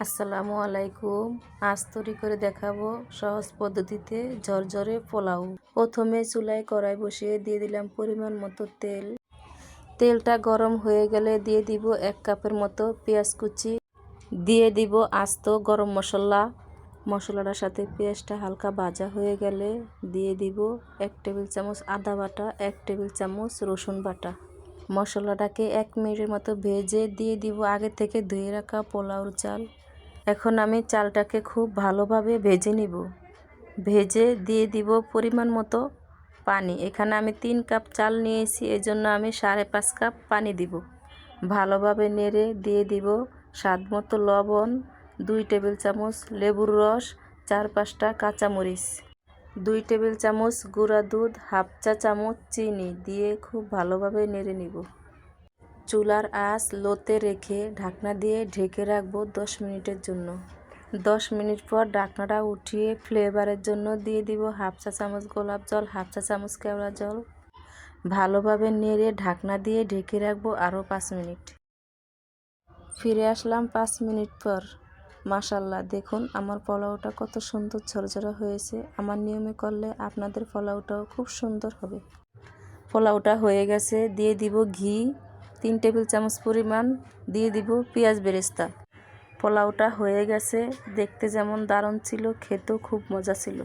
আসসালামু আলাইকুম। আজ তৈরি করে দেখাবো সহজ পদ্ধতিতে ঝরঝরে পোলাও। প্রথমে চুলায় কড়াই বসিয়ে দিয়ে দিলাম পরিমাণ মতো তেল। তেলটা গরম হয়ে গেলে দিয়ে দিব 1 কাপের মতো পেঁয়াজ কুচি, দিয়ে দিব আস্ত গরম মশলা। মশলাটার সাথে পেঁয়াজটা হালকা ভাজা হয়ে গেলে দিয়ে দিব 1 টেবিল চামচ আদা বাটা, 1 টেবিল চামচ রসুন বাটা। মশলাটাকে 1 মিনিটের মতো ভেজে দিয়ে দিব আগে থেকে ধুয়ে রাখা পোলাওর চাল। এখন আমি চালটাকে খুব ভালোভাবে ভেজে নিব। ভেজে দিয়ে দিব পরিমাণ মতো পানি। এখানে আমি 3 কাপ চাল নিয়েছি, এজন্য আমি 5.5 কাপ পানি দিব। ভালোভাবে নেড়ে দিয়ে দিব স্বাদ মতো লবণ, 2 টেবিল চামচ লেবুর রস, 4-5টা কাঁচামরিচ, 2 টেবিল চামচ গুঁড়া দুধ, হাফ চা চামচ চিনি দিয়ে খুব ভালোভাবে নেড়ে নিব। চুলার আঁচ লোতে রেখে ঢাকনা দিয়ে ঢেকে রাখবো 10 মিনিটের জন্য। 10 মিনিট পর ঢাকনাটা উঠিয়ে ফ্লেভারের জন্য দিয়ে দিব হাফ চা চামচ গোলাপ জল, হাফ চা চামচ কেওড়া জল। ভালোভাবে নেড়ে ঢাকনা দিয়ে ঢেকে রাখবো আরও 5 মিনিট। ফিরে আসলাম 5 মিনিট পর। মাশাআল্লাহ, দেখুন আমার পোলাওটা কত সুন্দর ঝরঝরা হয়েছে। আমার নিয়মে করলে আপনাদের পোলাওটাও খুব সুন্দর হবে। পোলাওটা হয়ে গেছে, দিয়ে দিব ঘি 3 টেবিল চামচ পরিমাণ, দিয়ে দিব পেঁয়াজ বেরেস্তা। পোলাওটা হয়ে গেছে, দেখতে যেমন দারুণ ছিল, খেতেও খুব মজা ছিল।